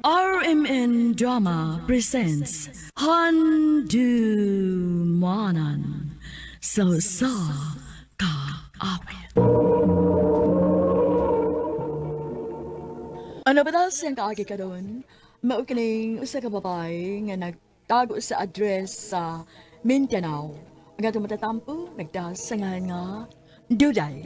RMN Drama presents Handumanan sa Kaawit. Ano ba daw siyang kaagi ka doon? Maukining usa ka babae nga nagtago sa address sa Mindanao. Ang atong matatampo, nagdasangan nga Duday.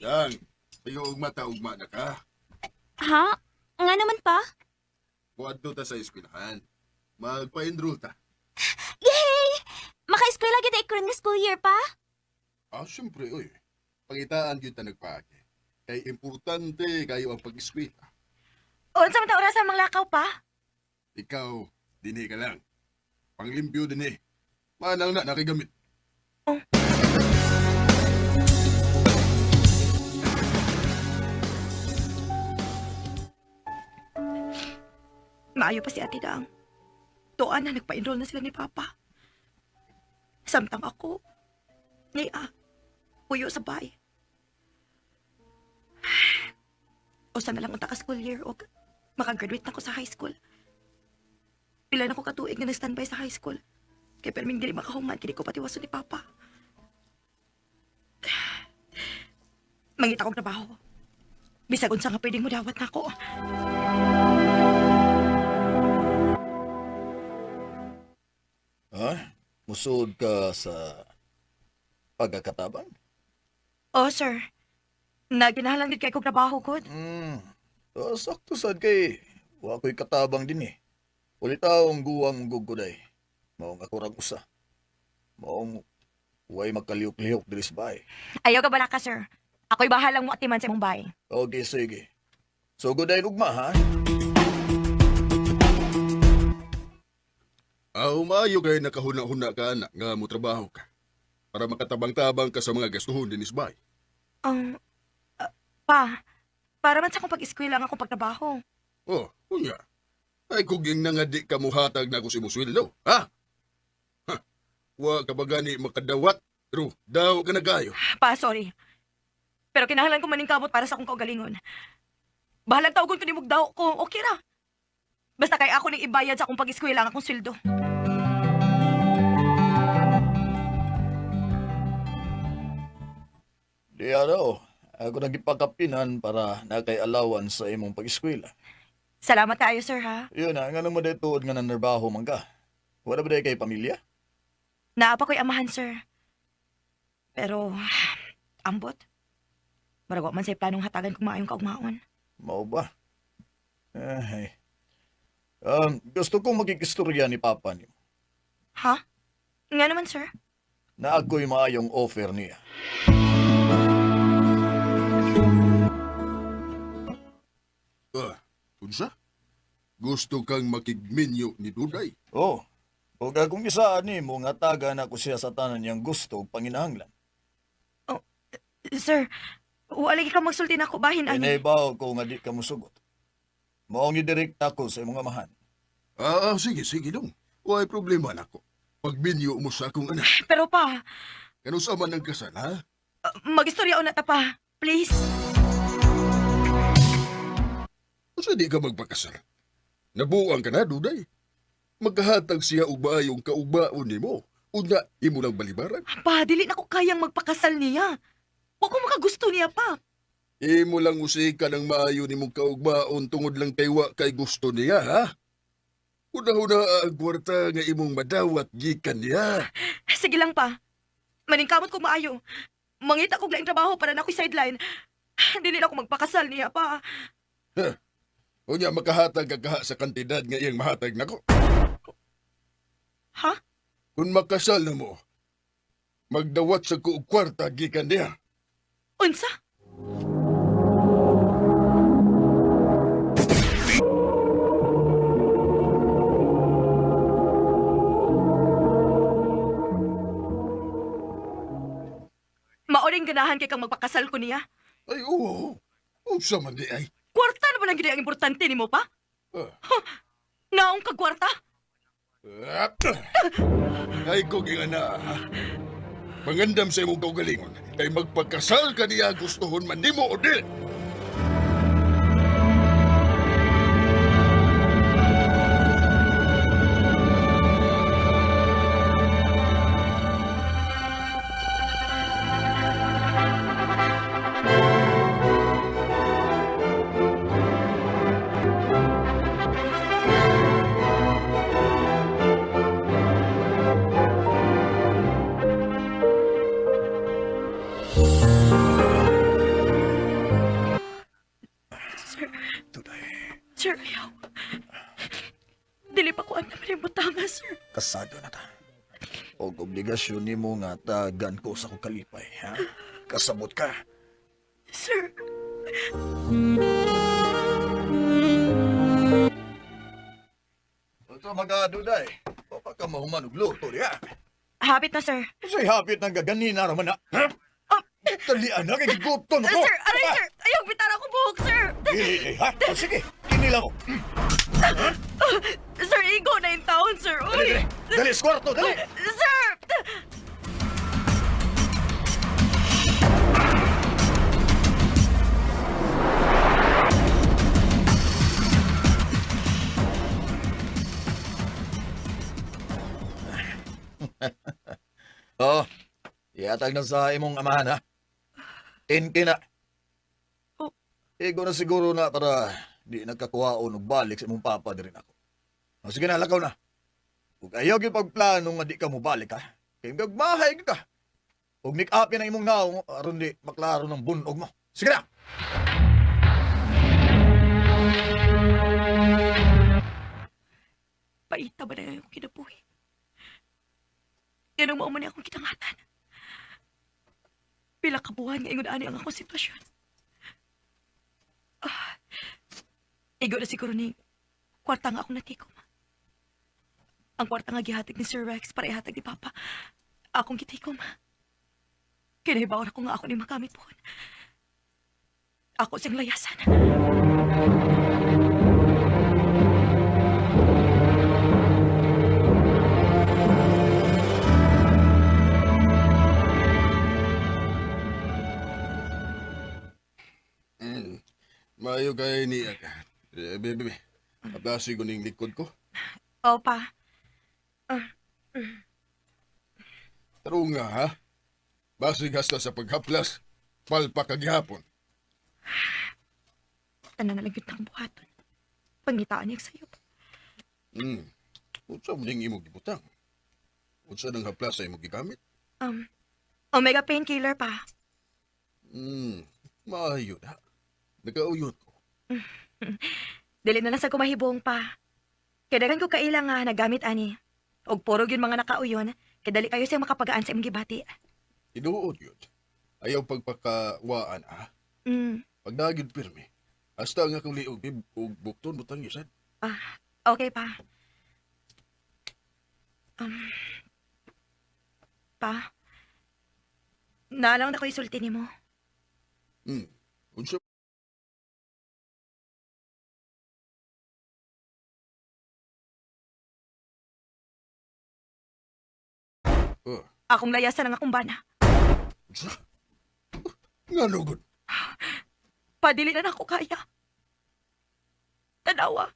Yan, tayo ugma na ka. Ha? Nga naman pa? Kuwadto ta sa eskwelahan. Magpa-enroll ta. Yay! Maka-eskwela kita ikron nga school year pa? Siyempre, oy. Pangitaan yun ta nagpaagi. Kay importante kayo ang pag-eskwela. O, sa mata oras ang manglakaw pa? Ikaw, dini ka lang. Panglimpyo dini. Manang na nakigamit. Maayo pa si Ate Daang. Tuan na nagpa-enroll na sila ni Papa. Samtang ako, puyo sa bay. O sana lang unta ka school year o makagraduate na ako sa high school. Pila na ko katuig na nag-standby sa high school. Kaya perming dili makahuman, kini ko patiwaso ni Papa. Mangita kong trabaho. Bisag unsa nga pwedeng mo dawat na ako. Ha? Musod ka sa pagkakatabang? Oh, sir. Naginahalang din kay kong trabaho ko. Sakto sad kay wa ko'y katabang din eh. Ulit taong guwang guguday. Maong ako rag usa. Maong huwag magkaliyok-liyok diri sa bahay. Ayaw ka bala ka, sir. Ako'y bahalang mo atiman sa mong bahay. Okay, sige. So, guday ugma, ha? Umayo kayo nakahuna-huna ka anak nga mo trabaho ka. Para makatabang-tabang ka sa mga gastuhon din isbay. Pa, para man sa akong pag-eskwela ang akong pagtrabaho. Oh, kuya. Ay kuging nga di ka muhatag na ako si Muswildo, ha? Wa ka ba gani makadawat? Pero daw ka na gayo. Pa, sorry. Pero kinahanglan ko maning kamot para sa akong kaugalingon. Bahalang tawgon ko ni Mugdaw ko, okay ra. Basta kay ako ning ibayad sa akong pag-eskwela ang akong sweldo. Di araw. Ako nagipakapinan para nakay alawan sa imong pag-eskwela. Salamat kaayo, sir, ha? Yun na, nga naman dahil tuod nga nanarbaho man ka. Wala ba dahil kay pamilya? Naapa ko'y amahan, sir. Pero, ambot. Marago man sa'y planong hatagan kung maayong kaugmaon. Mao ba? Ay. Gusto kong magkikistorya ni Papa niyo. Ha? Nga naman, sir. Na ako'y maayong offer niya. Unsa? Gusto kang makigminyo ni Duday? Oh, o kung isaan ni mo nga taga na ko siya sa tanan niyang gusto panginahanglan. Sir, wala ka magsulti na ako bahin, ani. Inaibaw ko nga di ka musugot. Maong idirect ako sa imong amahan. Sige dong. Why problema na ko. Pagminyo mo sa akong anak. Pero pa, Kano sa man ang kasal, ha? mag-istorya na ta pa. Please. Kasi di ka magpakasal. Nabuang ka na, Duday. Magkahatag siya ubayong kaubaon ni mo. Una, imo lang balibaran. Pa, dili na ko kayang magpakasal niya. Huwag ko makagusto niya pa. Imo lang usika ng maayo ni mong kaugbaon tungod lang kay gusto niya, ha? Una-una ang kwarta nga imong madawat gikan niya. Sige lang pa. Maningkamot ko maayo. Mangita kong laing trabaho para na ako'y sideline. Dili na ako magpakasal niya pa. Unya makahatag ka kaha sa kantidad nga iyang mahatag nako. Ha? Kung makasal na mo, magdawat sa kuog kwarta gikan niya. Unsa? Maoring ganahan kay kang magpakasal ko niya. Ay, oo. Unsa man di ay. Kwarta na ba lang gina ang importante ni mo pa? Ah. Naong kagwarta? Ay, kung nga na. Mangandam sa imong kaugalingon, kay magpagkasal ka niya gustuhon man nimo o dili. Duday, Sir, ayaw. Dili pa ko ang naman yung butanga, sir. kasado na ta. O obligasyon nimo nga tagan ko sa kong kalipay, ha? Kasabot ka. Sir, Ito mga duday. O pa ka mahuman og luto diya. habit na, sir. Kasi hapit ng gaganina raman na. Ha? Talian na, kay gutom ko. Sir, aray, sir. Ayaw, bitara ko buhok, sir. Dili, ha? O sige, kinila ko. Sir, igo na yung taon, sir. Dali, Uy! dali. Dali, skwarto, dali. Sir! Oo. Iatag na sa imong amahan, ha? 10K na. Oh. Igo na siguro na para di nagkakuhaon og balik sa imong papa di rin ako. O sige na, lakaw na. Kung ayaw yung pagplano nga di ka mo balik, ha? Kaya gagmahay ka. Huwag make-upin ang imong naong aron di maklaro ng bunog mo. Sige na! Paita ba na yung kinabuhi? Yan ang mauman niya akong kitangatan. Pila kabuhan nga ingon ani ang akong sitwasyon. Igo na siguro ni kwarta nga akong natikom. Ang kwarta nga gihatag ni Sir Rex para ihatag ni Papa. Akong gitikom. Kinahibaw ako nga ako ni makamit po. Ako siyang layasan. Maayo kay niya ka. Bebe, ablasi ko ning likod ko. Opa. Taro nga ha. Basi hasta sa paghaplas. Palpa kaghapon. Tanan na lang yun ng buhaton. Pangitaan niya sa'yo. Unsa mo ning imong gibutang? Unsa nang haplas sa imong gigamit? Omega painkiller pa. Maayo na. Nagauyot ko. Dili na lang sa kumahibong pa. Kadagan ko kailang nga nagamit ani. Og puro yun mga nakauyon, kay dali kayo siyang makapagaan sa imong gibati. Inuod yun. Ayaw pagpakawaan ha. Pag nagyod pirmi. Hasta nga kung liog ug bukton butang yusad. Okay pa. Pa, nalang na ko isulti ni mo. Unsa Akong layasan ang akong bana. unsa? Nga lugod. Padili na ako kaya. Tanawa.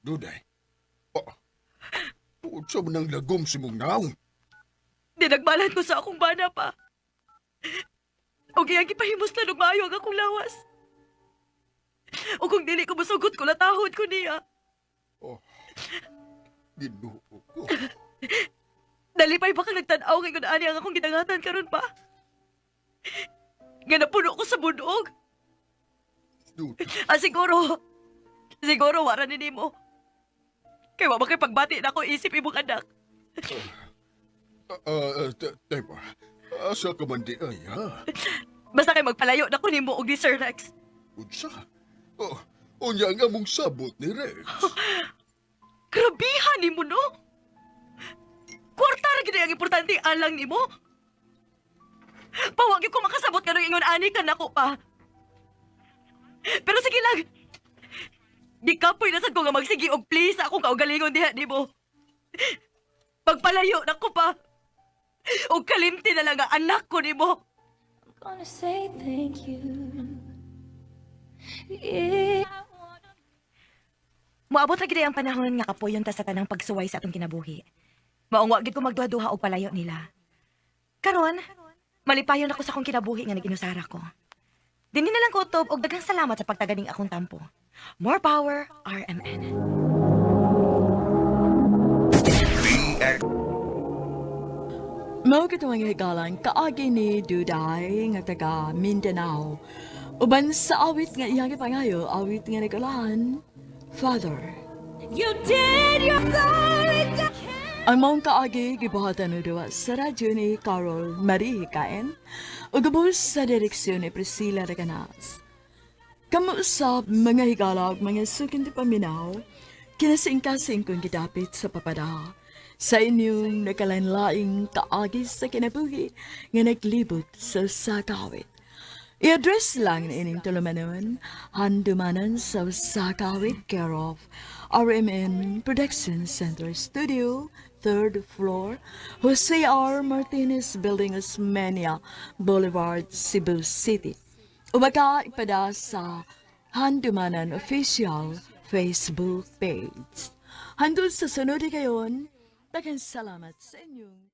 Duday. Unsa mo nang lagom si mong naong? Dinagbalan ko sa akong bana pa. O kaya gipahimos na lumayo ang akong lawas. O kung dili ko masugot ko, latahod ko niya. Ginoo ko. Dalipay ba ka nagtanaw ngayon ani ang akong gidangatan karon pa? Nga napuno ko sa bunog. Duday. Siguro wara ni nimo. Kaya wa makipagbati na ako isip imong anak. Tepa. Asa ka man di ay ha? Basta kay magpalayo na ko nimo og ni Sir Rex. Unsa? Unya nga mong sabot ni Rex. Grabihan nimo no? Kwarta ra gid ang importante alang nimo. Pawagi ko makasabot kanang ingon ani ka nako pa. Pero sige lang. Di kapoy na sad ko nga magsigi og please akong kaugalingon diha nimo. Pagpalayo na ko pa. O kalimti na lang ang anak ko ni mo. Gonna say thank you. Yeah. Moabot lagi day ang panahon nga kapoyon ta sa tanang pagsuway sa atong kinabuhi. Maong wa gid ko magduha-duha og palayo nila. Karon, malipayon ako sa akong kinabuhi nga naginusara ko. Dinhi na lang ko utob og daghang salamat sa pagtaganing akong tampo. More power, RMN. Mao kitong higalan kaagi ni Duday nga taga Mindanao. Uban sa awit nga iyang gipangayo, awit nga nagalahan, Father. You did your sorry. Ang maong kaagi gibuhatan no duwa sa radyo ni Carol Marie Hikain ug gubos sa direksyon ni Priscilla Reganas. Kamuusap mga higala ug mga sukin ti paminaw, kinasingkasing kong gidapit sa papada sa inyong nakalanlaing kaagi sa kinabuhi nga naglibot sa sakawit. I-address lang na ining tulumanon, handumanan sa sakawit care of RMN Production Center Studio, 3rd floor, Jose R. Martinez Building, Osmeña Boulevard, Cebu City. Umaka ipada sa Handumanan Official Facebook page. Handul sa sunod kayon, daghang salamat sa inyong